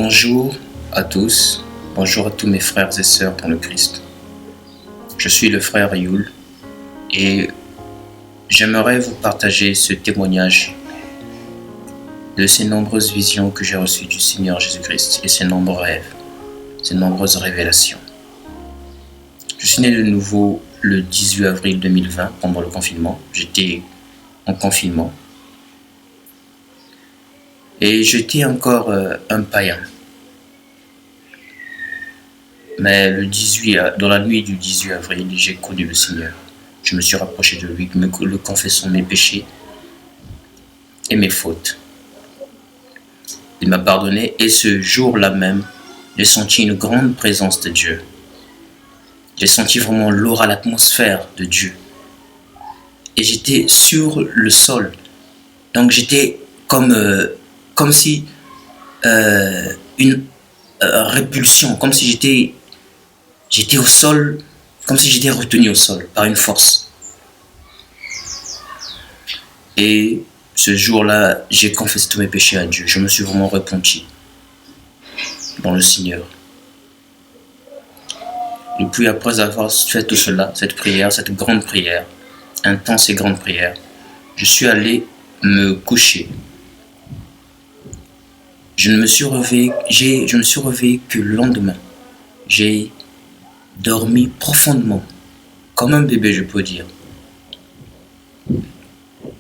Bonjour à tous, bonjour à tous mes frères et sœurs dans le Christ. Je suis le frère Youl et j'aimerais vous partager ce témoignage de ces nombreuses visions que j'ai reçues du Seigneur Jésus-Christ et ces nombreux rêves, ces nombreuses révélations. Je suis né de nouveau le 18 avril 2020 pendant le confinement. J'étais en confinement et j'étais encore un païen. Mais dans la nuit du 18 avril, j'ai connu le Seigneur. Je me suis rapproché de lui, le confessant mes péchés et mes fautes. Il m'a pardonné et ce jour-là même, j'ai senti une grande présence de Dieu. J'ai senti vraiment l'aura, l'atmosphère de Dieu. Et j'étais sur le sol. Donc j'étais comme si une répulsion, comme si j'étais au sol, comme si j'étais retenu au sol par une force. Et ce jour-là, j'ai confessé tous mes péchés à Dieu. Je me suis vraiment repenti dans le Seigneur. Et puis après avoir fait tout cela, cette prière, cette grande prière, intense et grande prière, je suis allé me coucher. Je me suis réveillé que le lendemain. J'ai dormi profondément, comme un bébé, je peux dire.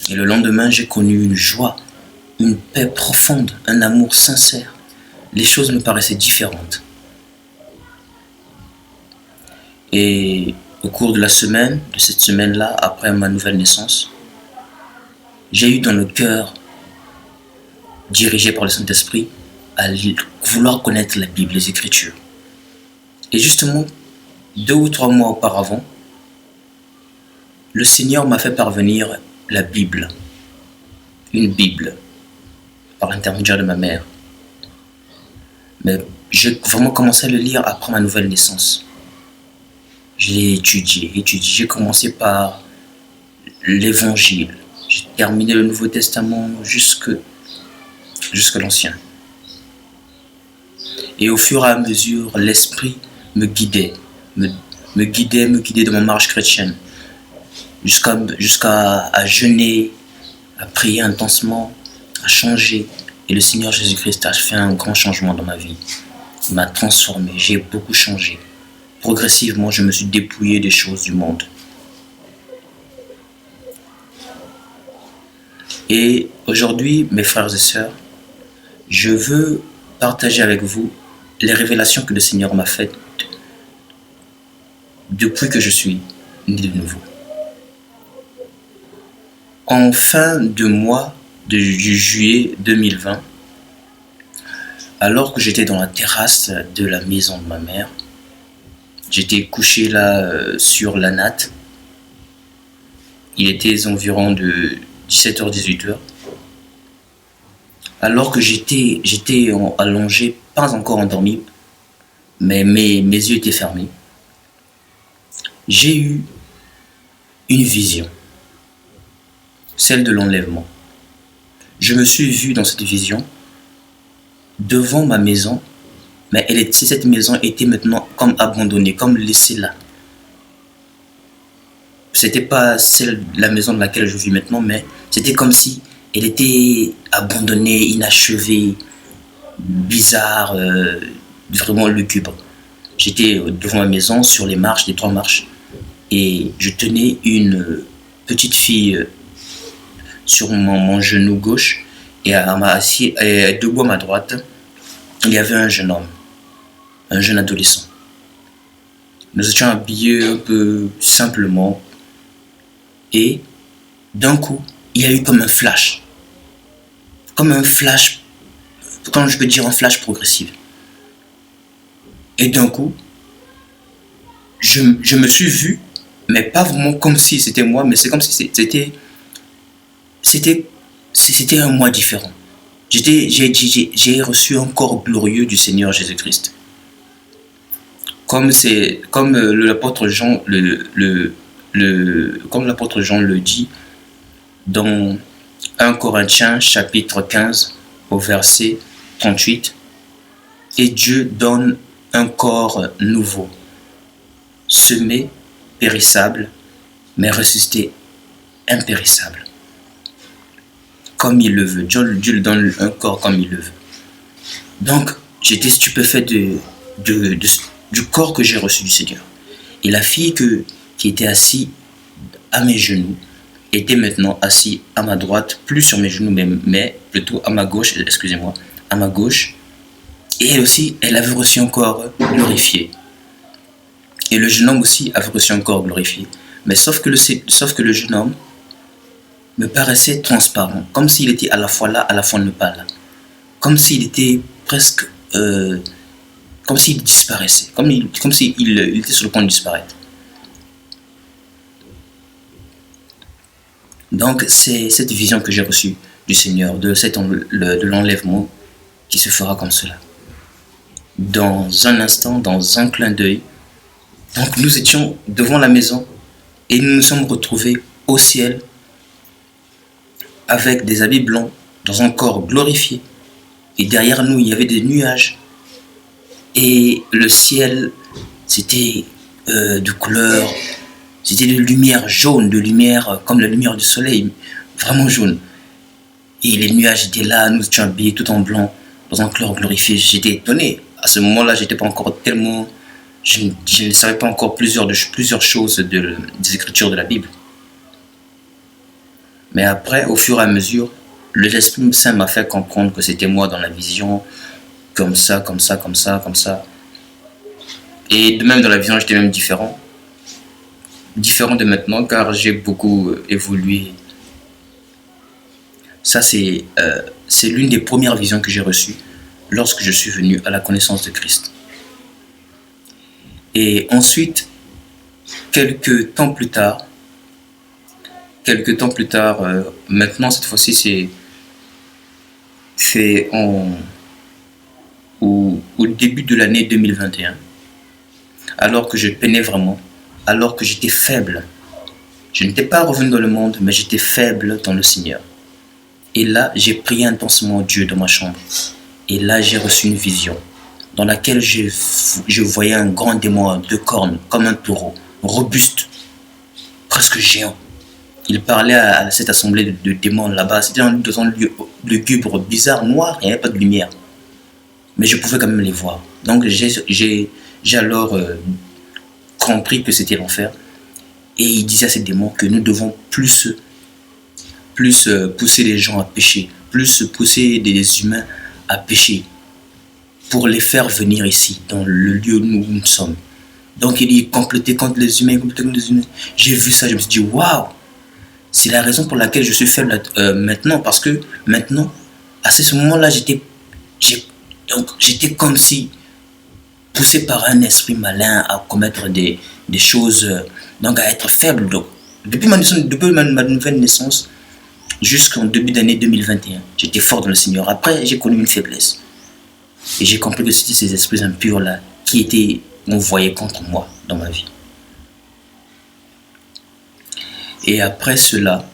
Et le lendemain, j'ai connu une joie, une paix profonde, un amour sincère. Les choses me paraissaient différentes. Et au cours de cette semaine-là, après ma nouvelle naissance, j'ai eu dans le cœur, dirigé par le Saint-Esprit, à vouloir connaître la Bible, les Écritures. Et justement, 2 ou 3 mois auparavant, le Seigneur m'a fait parvenir la Bible, une Bible, par l'intermédiaire de ma mère. Mais j'ai vraiment commencé à le lire après ma nouvelle naissance. Je l'ai étudié. J'ai commencé par l'Évangile. J'ai terminé le Nouveau Testament jusque l'Ancien. Et au fur et à mesure, l'Esprit me guidait dans ma marche chrétienne, jusqu'à jeûner, à prier intensement, à changer. Et le Seigneur Jésus-Christ a fait un grand changement dans ma vie. Il m'a transformé, j'ai beaucoup changé. Progressivement, je me suis dépouillé des choses du monde. Et aujourd'hui, mes frères et sœurs, je veux partager avec vous les révélations que le Seigneur m'a faites depuis que je suis né de nouveau. En fin de mois du juillet 2020, alors que j'étais dans la terrasse de la maison de ma mère, j'étais couché là sur la natte. Il était environ de 17h-18h. Alors que j'étais allongé, pas encore endormi, mais mes yeux étaient fermés, j'ai eu une vision, celle de l'enlèvement. Je me suis vu dans cette vision devant ma maison, mais cette maison était maintenant comme abandonnée, comme laissée là. C'était pas la maison dans laquelle je vis maintenant, mais c'était comme si elle était abandonnée, inachevée, bizarre, vraiment lugubre. J'étais devant ma maison, sur les 3 marches, et je tenais une petite fille sur mon genou gauche, et debout à ma droite, il y avait un jeune homme, un jeune adolescent. Nous étions habillés un peu simplement, et d'un coup, il y a eu comme un flash, comme je peux dire un flash progressif. Et d'un coup, je me suis vu, mais pas vraiment comme si c'était moi, mais c'est comme si c'était un moi différent. J'ai reçu un corps glorieux du Seigneur Jésus-Christ. Comme l'apôtre Jean l'apôtre Jean le dit dans 1 Corinthiens chapitre 15 au verset 38, et Dieu donne un corps nouveau, semé, périssable, mais ressuscité, impérissable. Comme il le veut. Dieu lui donne un corps comme il le veut. Donc, j'étais stupéfait du corps que j'ai reçu du Seigneur. Et la fille qui était assise à mes genoux était maintenant assise à ma droite, plus sur mes genoux, mais plutôt à ma gauche, excusez-moi, à ma gauche. Et elle aussi, elle avait reçu un corps glorifié. Et le jeune homme aussi avait reçu un corps glorifié. Mais sauf que le jeune homme me paraissait transparent, comme s'il était à la fois là, à la fois ne pas là. Comme s'il était presque... comme s'il disparaissait, comme s'il il était sur le point de disparaître. Donc c'est cette vision que j'ai reçue du Seigneur, de l'enlèvement qui se fera comme cela. Dans un instant, dans un clin d'œil. Donc nous étions devant la maison et nous nous sommes retrouvés au ciel avec des habits blancs, dans un corps glorifié. Et derrière nous, il y avait des nuages. Et le ciel, c'était de couleur, c'était de lumière jaune, de lumière comme la lumière du soleil, vraiment jaune. Et les nuages étaient là, nous étions habillés tout en blanc, dans un corps glorifié. J'étais étonné. À ce moment-là, j'étais pas encore tellement... Je ne savais pas encore plusieurs choses des Écritures de la Bible. Mais après, au fur et à mesure, l'Esprit Saint m'a fait comprendre que c'était moi dans la vision, comme ça, comme ça, comme ça, comme ça. Et de même dans la vision, j'étais même différent. Différent de maintenant, car j'ai beaucoup évolué. Ça, c'est l'une des premières visions que j'ai reçues lorsque je suis venu à la connaissance de Christ. Et ensuite, quelques temps plus tard, maintenant cette fois-ci c'est au début de l'année 2021, alors que je peinais vraiment, alors que j'étais faible. Je n'étais pas revenu dans le monde, mais j'étais faible dans le Seigneur. Et là, j'ai prié intensément Dieu dans ma chambre. Et là, j'ai reçu une vision dans laquelle je voyais un grand démon à 2 cornes, comme un taureau, robuste, presque géant. Il parlait à cette assemblée de démons là-bas. C'était dans un lieu lugubre, bizarre, noir, il n'y avait pas de lumière. Mais je pouvais quand même les voir. Donc j'ai alors compris que c'était l'enfer. Et il disait à ces démons que nous devons plus pousser les gens à pécher, plus pousser des humains à pécher, pour les faire venir ici, dans le lieu où nous sommes. Donc il dit compléter contre les humains, J'ai vu ça, je me suis dit waouh, c'est la raison pour laquelle je suis faible maintenant, parce que maintenant, à ce moment-là, j'étais comme si poussé par un esprit malin à commettre des choses, donc à être faible. Donc, depuis ma nouvelle naissance, jusqu'en début d'année 2021, j'étais fort dans le Seigneur. Après, j'ai connu une faiblesse. Et j'ai compris que c'était ces esprits impurs-là qui étaient envoyés contre moi dans ma vie. Et après cela,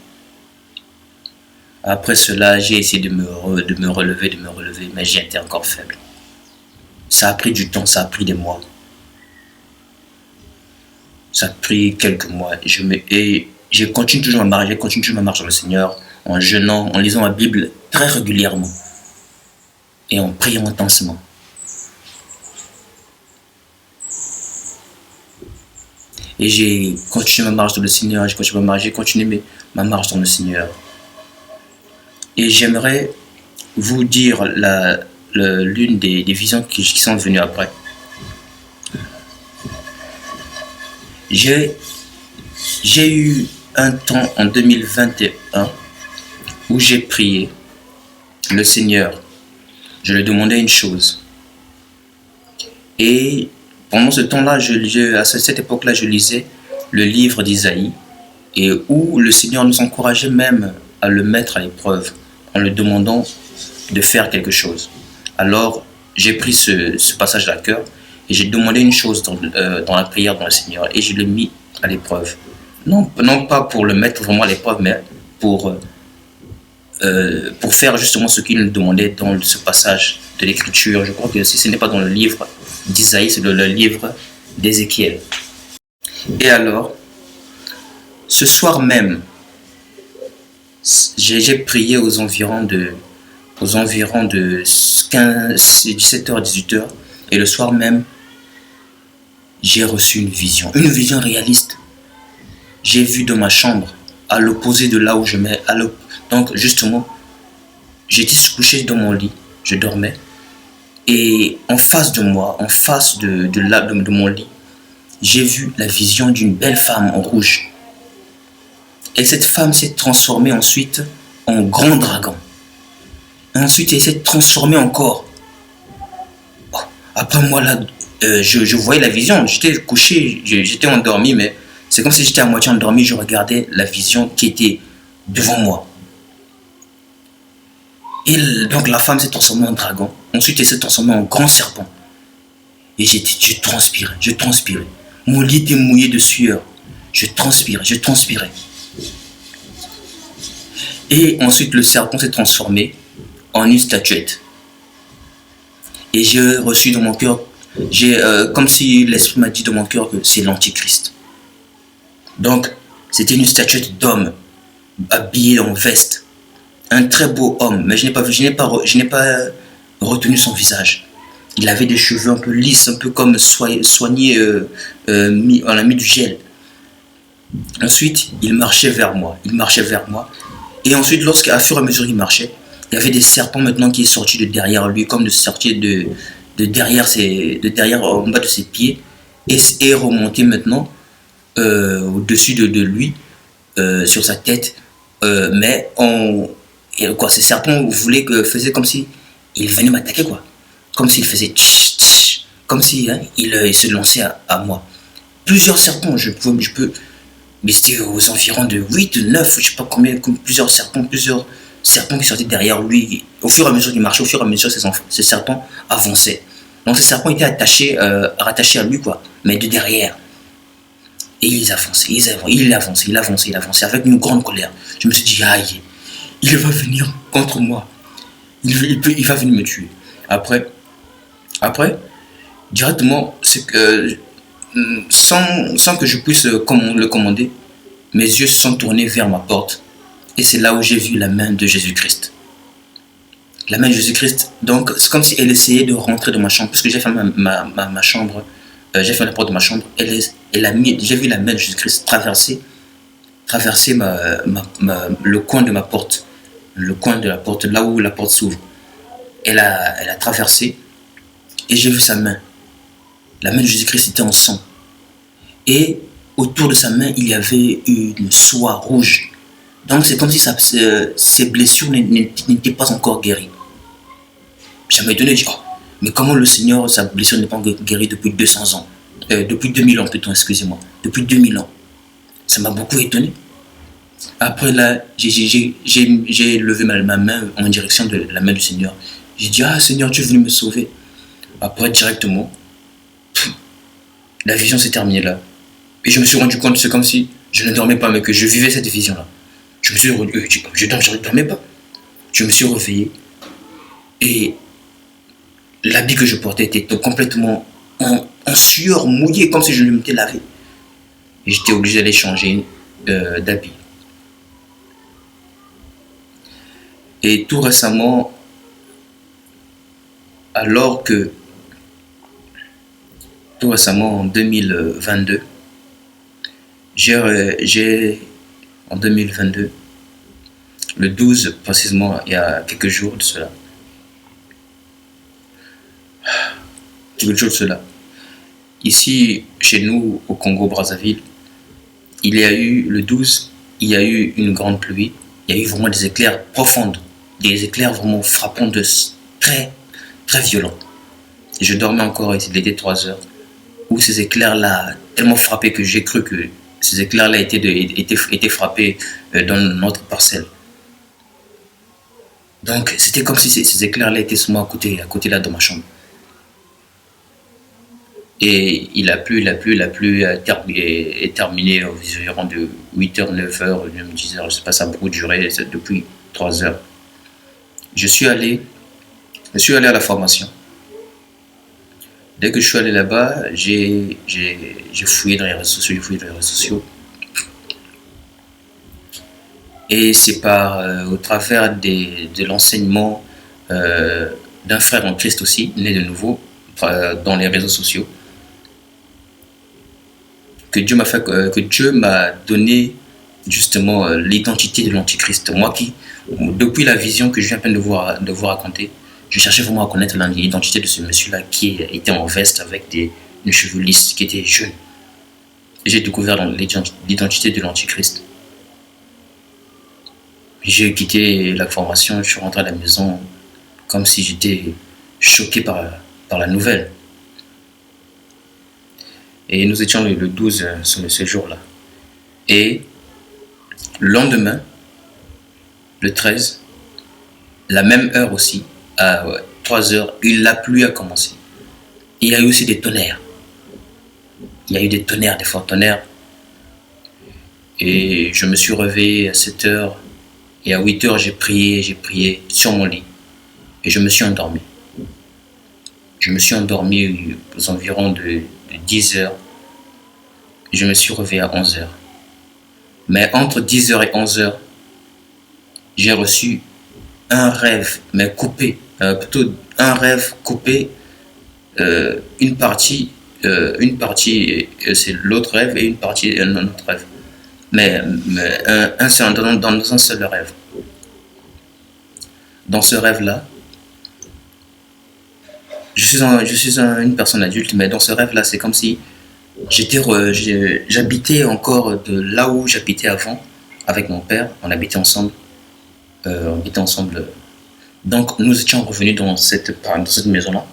j'ai essayé de me relever, mais j'ai été encore faible. Ça a pris du temps, ça a pris des mois. Ça a pris quelques mois. Et je continue toujours ma marche dans le Seigneur, en jeûnant, en lisant la Bible très régulièrement. Et en priant intensément. Et j'ai continué ma marche dans le Seigneur, j'ai continué ma marche dans le Seigneur. Et j'aimerais vous dire l'une des visions qui sont venues après. J'ai eu un temps en 2021 où j'ai prié le Seigneur. Je lui demandais une chose. Et pendant ce temps-là, à cette époque-là, je lisais le livre d'Isaïe, et où le Seigneur nous encourageait même à le mettre à l'épreuve, en lui demandant de faire quelque chose. Alors, j'ai pris ce passage à cœur, et j'ai demandé une chose dans la prière dans le Seigneur, et je l'ai mis à l'épreuve. Non pas pour le mettre vraiment à l'épreuve, mais pour faire justement ce qu'il nous demandait dans ce passage de l'écriture. Je crois que si ce n'est pas dans le livre d'Isaïe, c'est dans le livre d'Ézéchiel. Et alors, ce soir même, j'ai prié aux environs de 17h, 18h. Et le soir même, j'ai reçu une vision réaliste. J'ai vu dans ma chambre, à l'opposé de là où je mets. Donc, justement, j'étais couché dans mon lit, je dormais. Et en face de moi, en face de mon lit, j'ai vu la vision d'une belle femme en rouge. Et cette femme s'est transformée ensuite en grand dragon. Et ensuite, elle s'est transformée encore. Après moi, là, je voyais la vision. J'étais couché, j'étais endormi, mais c'est comme si j'étais à moitié endormi. Je regardais la vision qui était devant moi. Et donc la femme s'est transformée en dragon. Ensuite, elle s'est transformée en grand serpent. Et je transpirais. Mon lit était mouillé de sueur. Je transpirais. Et ensuite, le serpent s'est transformé en une statuette. Et j'ai reçu dans mon cœur, comme si l'esprit m'a dit dans mon cœur que c'est l'Antichrist. Donc, c'était une statuette d'homme, habillé en veste. Un très beau homme, mais je n'ai pas retenu son visage. Il avait des cheveux un peu lisses, un peu comme soignés, on a mis du gel. Ensuite, il marchait vers moi. Et ensuite, à fur et à mesure qu'il marchait, il y avait des serpents maintenant qui sont sortis de derrière lui, comme de sortir de derrière en bas de ses pieds, et remonter maintenant au-dessus de lui, sur sa tête. Ces serpents faisaient comme si il venait m'attaquer, quoi. Comme s'il faisait tch, tch, comme si il se lançait à moi. Plusieurs serpents, mais c'était aux environs de 8, 9, je sais pas combien, plusieurs serpents qui sortaient derrière lui. Au fur et à mesure qu'il marchait, ces serpents avançaient. Donc ces serpents étaient rattachés à lui, quoi, mais de derrière. Et il avançait avec une grande colère. Je me suis dit, aïe, il va venir contre moi. Il va venir me tuer. Après, directement, sans que je puisse le commander, mes yeux se sont tournés vers ma porte. Et c'est là où j'ai vu la main de Jésus-Christ. La main de Jésus-Christ, donc c'est comme si elle essayait de rentrer dans ma chambre. Parce que j'ai fait ma chambre, j'ai fait la porte de ma chambre. J'ai vu la main de Jésus-Christ traverser le coin de ma porte. Le coin de la porte, là où la porte s'ouvre. Elle a traversé. Et j'ai vu sa main. La main de Jésus-Christ était en sang. Et autour de sa main, il y avait une soie rouge. Donc c'est comme si ses blessures n'étaient pas encore guéries. Ça m'a étonné, je dis, mais comment le Seigneur, sa blessure n'est pas guérie depuis 200 ans, depuis 2000 ans plutôt, excusez-moi, depuis 2000 ans. Ça m'a beaucoup étonné. Après là, j'ai levé ma main en direction de la main du Seigneur. J'ai dit, Seigneur, tu es venu me sauver. Après, directement, la vision s'est terminée là. Et je me suis rendu compte, c'est comme si je ne dormais pas, mais que je vivais cette vision-là. Je ne dormais pas. Je me suis réveillé. Et l'habit que je portais était complètement en sueur, mouillé, comme si je m'étais lavé. Et j'étais obligé d'aller changer d'habit. Et tout récemment, en 2022, en 2022, le 12 précisément, il y a quelques jours de cela, ici, chez nous, au Congo-Brazzaville, le 12, il y a eu une grande pluie, il y a eu vraiment des éclairs profonds, des éclairs vraiment frappants, très, très violents. Et je dormais encore, il était 3 heures, où ces éclairs-là tellement frappés que j'ai cru que ces éclairs-là étaient frappés dans notre parcelle. Donc, c'était comme si ces éclairs-là étaient seulement à côté là, dans ma chambre. Et la pluie est terminée aux environs de 8h, 9h, 10h, je ne sais pas, ça a beaucoup duré depuis 3 heures. Je suis allé Je suis allé à la formation. Dès que je suis allé là-bas, j'ai fouillé dans les réseaux sociaux, Et c'est au travers de l'enseignement d'un frère en Christ aussi, né de nouveau, dans les réseaux sociaux, que Dieu m'a donné justement l'identité de l'Antichrist. Moi qui, depuis la vision que je viens à peine de vous raconter, je cherchais vraiment à connaître l'identité de ce monsieur-là qui était en veste avec une cheveux lisses, qui était jeune. J'ai découvert l'identité de l'Antichrist. J'ai quitté la formation, je suis rentré à la maison comme si j'étais choqué par la nouvelle. Et nous étions le 12 ce jour-là. Et le lendemain, le 13, la même heure aussi, à 3 heures, la pluie a commencé. Il y a eu aussi des tonnerres. Il y a eu des tonnerres, des forts tonnerres. Et je me suis réveillé à 7 heures. Et à 8 heures, j'ai prié sur mon lit. Et je me suis endormi. Je me suis endormi aux environs de 10 heures. Et je me suis réveillé à 11 heures. Mais entre 10 heures et 11 heures, j'ai reçu un rêve, mais coupé. Plutôt un rêve coupé. Une partie c'est l'autre rêve et une partie un autre rêve. Mais dans un seul rêve. Dans ce rêve-là, je suis une personne adulte, mais dans ce rêve-là, c'est comme si j'habitais encore de là où j'habitais avant avec mon père. On habitait ensemble. Donc, nous étions revenus dans cette maison-là.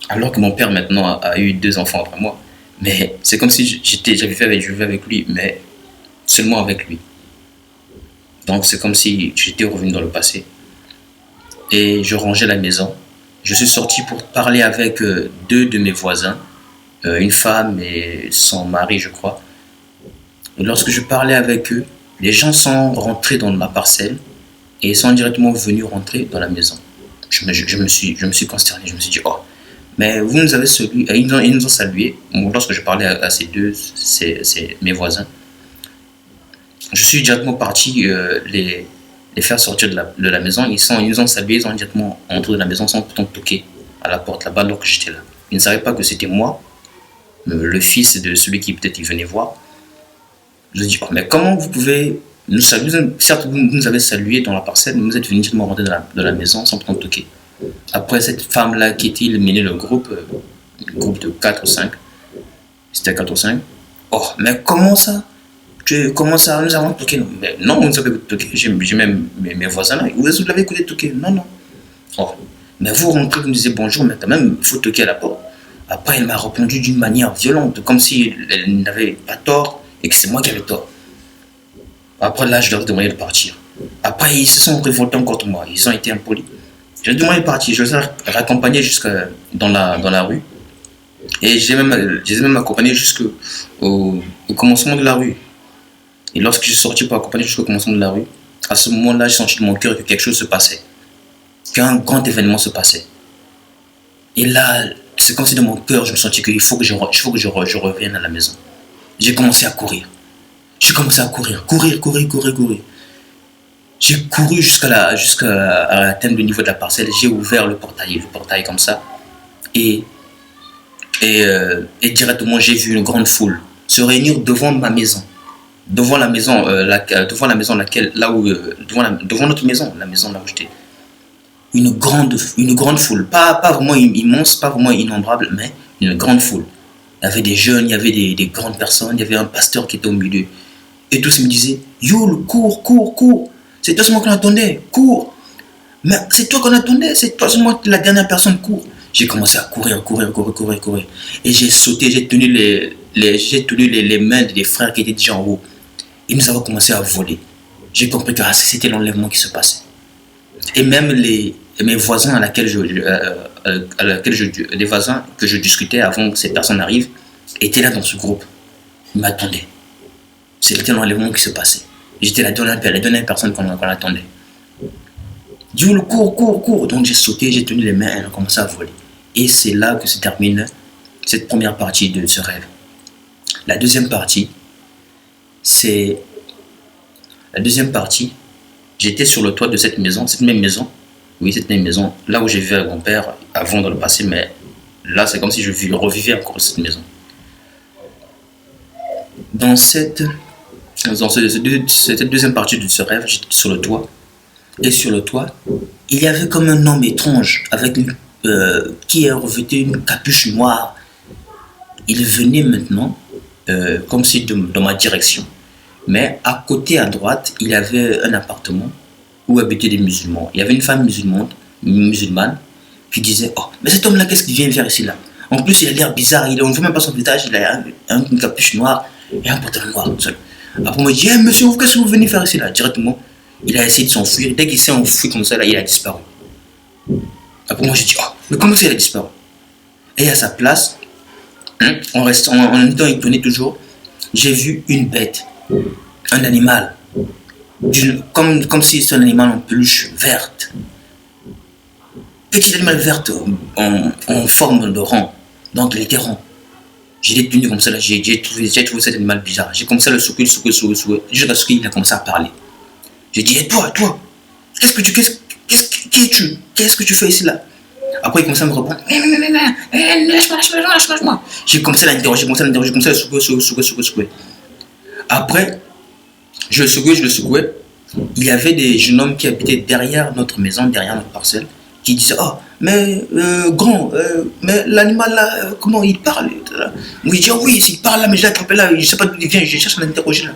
Alors que mon père maintenant a eu 2 enfants après moi. Mais c'est comme si je vivais avec lui, mais seulement avec lui. Donc c'est comme si j'étais revenu dans le passé. Et je rangeais la maison. Je suis sorti pour parler avec 2 de mes voisins, une femme et son mari, je crois. Et lorsque je parlais avec eux, les gens sont rentrés dans ma parcelle et sont directement venus rentrer dans la maison. Je me suis consterné, je me suis dit, oh, mais vous nous avez salué, ils nous ont salués. Lorsque je parlais à ces mes voisins, je suis directement parti les faire sortir de la maison. Ils nous ont salués, ils ont directement entré dans la maison sans pourtant toquer à la porte là-bas alors que j'étais là. Ils ne savaient pas que c'était moi, le fils de celui qui peut-être il venait voir. Je me dis, oh, mais comment vous pouvez nous saluer? Certes, vous nous avez salué dans la parcelle, mais vous êtes venu directement rentrer dans la maison sans pourtant toquer. Après, cette femme-là qui était menée le groupe de 4 ou 5, c'était 4 ou 5. Oh, mais comment ça? Nous avons toqué? Mais non, vous nous avez toqué. J'ai même mes voisins là. Vous l'avez écouté toquer? Non, non. Oh, mais vous rentrez, vous me disiez bonjour, mais quand même, il faut toquer à la porte. Après, elle m'a répondu d'une manière violente, comme si elle n'avait pas tort et que c'est moi qui avais tort. Après, là, je leur ai demandé de partir. Après, ils se sont révoltés contre moi. Ils ont été impolis. Je leur ai demandé de partir. Je les ai raccompagnés jusqu'à dans la rue. Et je les ai même accompagnés jusqu'au commencement de la rue. Et lorsque je suis sorti pour accompagner jusqu'au commencement de la rue, à ce moment-là, j'ai senti dans mon cœur que quelque chose se passait. Qu'un grand événement se passait. Et là, c'est comme si dans mon cœur, je me sentais qu'il faut que je revienne à la maison. J'ai commencé à courir. Courir. J'ai couru jusqu'à atteindre le niveau de la parcelle. J'ai ouvert le portail comme ça. Et directement, j'ai vu une grande foule se réunir devant ma maison. Devant la maison, devant notre maison, la maison là où j'étais. Une grande foule. Pas vraiment immense, pas vraiment innombrable, mais une grande foule. Il y avait des jeunes, il y avait des grandes personnes, il y avait un pasteur qui était au milieu. Et tous me disaient, Youl, cours. C'est toi seulement qu'on attendait, cours. Mais c'est toi qu'on attendait, c'est toi seulement la dernière personne, cours. J'ai commencé à courir. Et j'ai sauté, j'ai tenu les mains des frères qui étaient déjà en haut. Et nous avons commencé à voler. J'ai compris que c'était l'enlèvement qui se passait. Et même mes voisins les voisins que je discutais avant que ces personnes arrivent, étaient là dans ce groupe. Ils m'attendaient. C'était l'enlèvement qui se passait. J'étais la dernière personne qu'on attendait. Dis le cours, cours, cours. Donc j'ai sauté, j'ai tenu les mains, elle a commencé à voler. Et c'est là que se termine cette première partie de ce rêve. La deuxième partie, c'est... La deuxième partie, j'étais sur le toit de cette maison, cette même maison. Oui, cette même maison, là où j'ai vu avec mon père avant dans le passé, mais là c'est comme si je revivais encore cette maison. Dans cette deuxième partie de ce rêve, j'étais sur le toit. Et sur le toit, il y avait comme un homme étrange avec qui a revêtu une capuche noire. Il venait maintenant, comme si dans ma direction. Mais à côté, à droite, il y avait un appartement où habitaient des musulmans. Il y avait une femme musulmane qui disait: oh, mais cet homme-là, qu'est-ce qu'il vient faire ici là? En plus, il a l'air bizarre, on ne voit même pas son visage, il a une capuche noire et un pantalon noir seul. Après, moi, je dis: hey, monsieur, qu'est-ce que vous venez faire ici là? Directement, il a essayé de s'enfuir. Dès qu'il s'est enfui comme ça, là, il a disparu. Après, moi, je dis: oh, mais comment ça, il a disparu? Et à sa place, en étant étonné toujours, j'ai vu une bête, un animal, comme si c'était un animal en peluche verte. Petit animal verte en forme de rond. Donc il était rond. Je l'ai tenu comme ça, là, j'ai trouvé cet animal bizarre. J'ai commencé à le secouer, jusqu'à ce qu'il a commencé à parler. J'ai dit: hey, toi, qui es-tu? Qu'est-ce que tu fais ici là? Après il commençait à me répondre: lâche-moi. J'ai commencé à l'interroger, j'ai commencé à le secouer. Après, je le secouais. Il y avait des jeunes hommes qui habitaient derrière notre maison, derrière notre parcelle, qui disaient: oh, mais grand, mais l'animal là, comment il parle? Oui, je dis: oh, oui, s'il parle là, mais je l'ai attrapé là, je ne sais pas d'où il vient, je cherche à l'interroger là.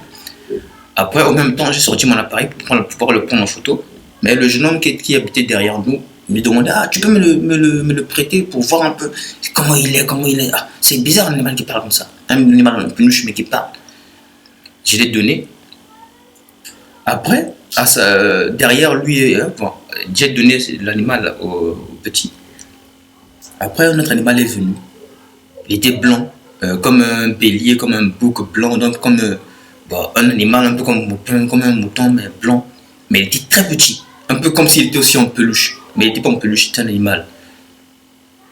Après, au même temps, j'ai sorti mon appareil pour pouvoir le prendre en photo. Mais le jeune homme qui habitait derrière nous me demandait: ah, tu peux me le prêter pour voir un peu comment il est. Ah, c'est bizarre un animal qui parle comme ça. Un animal en peluche mais qui parle. Je l'ai donné. Après, derrière lui, j'ai donné l'animal au petit. Après, un autre animal est venu. Il était blanc, comme un bélier, comme un bouc blanc, donc comme un animal un peu comme un mouton, mais blanc. Mais il était très petit, un peu comme s'il était aussi en peluche. Mais il n'était pas en peluche, c'était un animal.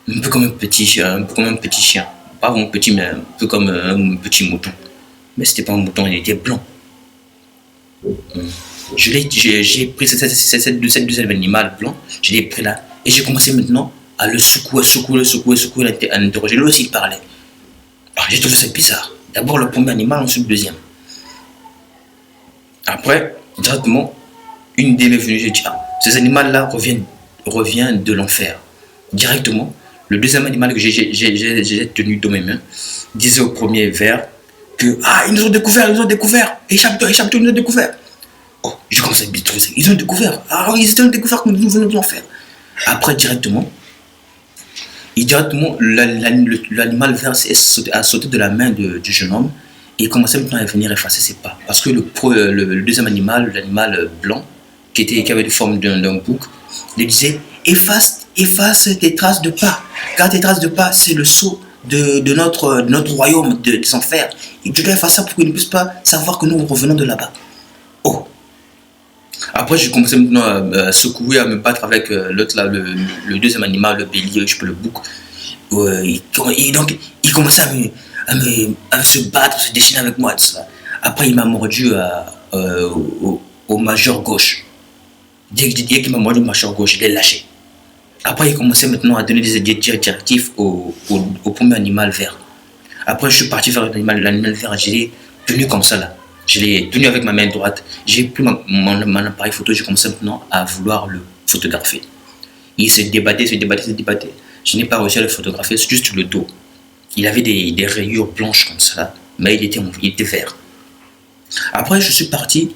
Un peu comme un petit chien, Pas vraiment petit, mais un peu comme un petit mouton. Mais c'était pas un mouton, il était blanc. J'ai pris cette deuxième animal blanc, je l'ai pris là, et j'ai commencé maintenant à le secouer, à l'interroger. Lui aussi il parlait. Alors, j'ai trouvé ça bizarre. D'abord le premier animal, ensuite le deuxième. Après, directement, une idée m'est venue, j'ai dit: ah, ces animaux-là reviennent de l'enfer. Directement, le deuxième animal que j'ai tenu dans mes mains disait au premier ver que: ah, ils nous ont découvert, échappe-toi, ils nous ont découvert. Oh, j'ai commencé à me dire: ils ont découvert, alors ils ont découvert que nous venons de l'enfer. Après, directement, l'animal vert a sauté de la main du jeune homme et commençait maintenant à venir effacer ses pas. Parce que le deuxième animal, l'animal blanc, qui avait la forme d'un bouc, lui disait: efface tes traces de pas, car tes traces de pas, c'est le sceau de notre royaume des enfers. Et tu dois effacer ça pour qu'ils ne puissent pas savoir que nous revenons de là-bas. Oh! Après, j'ai commencé maintenant à secouer, à me battre avec l'autre là, le deuxième animal, le bélier, le bouc. Donc, il commençait à se battre, se déchaîner avec moi. Tout ça. Après, il m'a mordu au majeur gauche. Dès qu'il m'a mordu au majeur gauche, il est lâché. Après, il commençait maintenant à donner des directives au premier animal vert. Après, je suis parti vers l'animal vert, je l'ai tenu comme ça là. Je l'ai tenu avec ma main droite. J'ai pris mon appareil photo, j'ai commencé maintenant à vouloir le photographier. Il se débattait. Je n'ai pas réussi à le photographier, c'est juste le dos. Il avait des rayures blanches comme ça, mais il était vert. Après, je suis parti.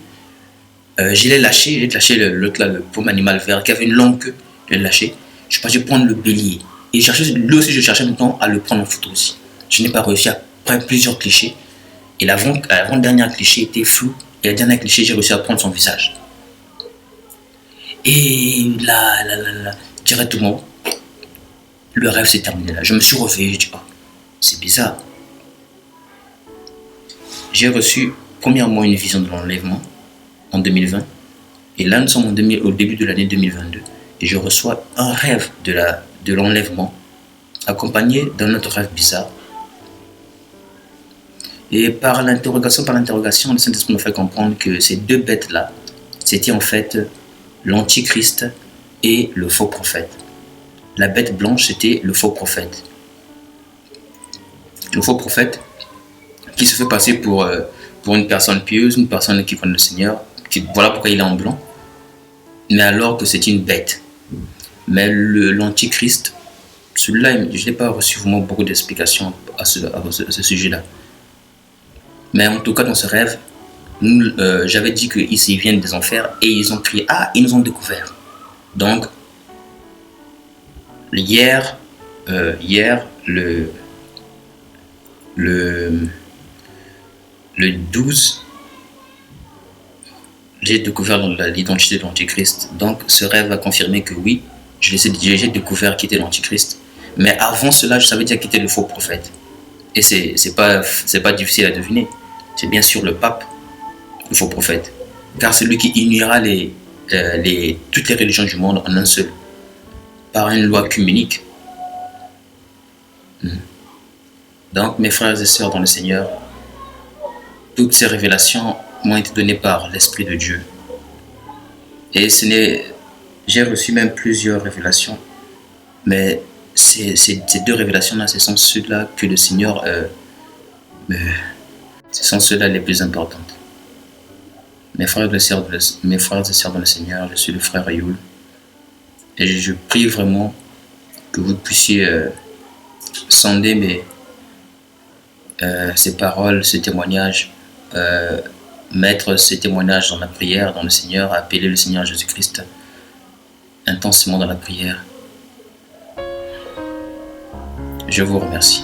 Je l'ai lâché, l'autre là, le premier animal vert qui avait une longue queue. Je l'ai lâché. Je suis parti prendre le bélier. Et lui aussi, je cherchais maintenant à le prendre en photo aussi. Je n'ai pas réussi après plusieurs clichés. Et l'avant-dernière cliché était flou. Et la dernière cliché, j'ai réussi à prendre son visage. Et là, directement, le rêve s'est terminé là. Je me suis réveillé, je dis: oh, c'est bizarre. J'ai reçu premièrement une vision de l'enlèvement en 2020. Et là, nous sommes au début de l'année 2022 et je reçois un rêve de l'enlèvement, accompagné d'un autre rêve bizarre. Et par l'interrogation, le Saint-Esprit nous fait comprendre que ces deux bêtes-là, c'était en fait l'Antichrist et le faux prophète. La bête blanche, c'était le faux prophète. Le faux prophète qui se fait passer pour une personne pieuse, une personne qui connaît le Seigneur. Voilà pourquoi il est en blanc. Mais alors que c'est une bête. Mais l'Antichrist, celui-là, je n'ai pas reçu vraiment beaucoup d'explications à ce sujet-là. Mais en tout cas, dans ce rêve, j'avais dit qu'ils viennent des enfers et ils ont crié « Ah, ils nous ont découvert !» Donc, hier, le 12, j'ai découvert l'identité de l'Antichrist. Donc, ce rêve a confirmé que oui, j'ai découvert qui était l'Antichrist. Mais avant cela, je savais déjà qui était le faux prophète. Et c'est pas difficile à deviner. C'est bien sûr le pape, le faux prophète. Car c'est lui qui unira toutes les religions du monde en un seul, par une loi œcuménique. Donc, mes frères et sœurs dans le Seigneur, toutes ces révélations m'ont été données par l'Esprit de Dieu. Et j'ai reçu même plusieurs révélations, mais ces deux révélations-là, ce sont ceux-là que le Seigneur, ce sont ceux-là les plus importantes. Mes frères et sœurs dans le Seigneur, je suis le frère Ayoul. Et je prie vraiment que vous puissiez sonder ces paroles, ces témoignages, mettre ces témoignages dans la prière, dans le Seigneur, appeler le Seigneur Jésus-Christ intensément dans la prière. Je vous remercie.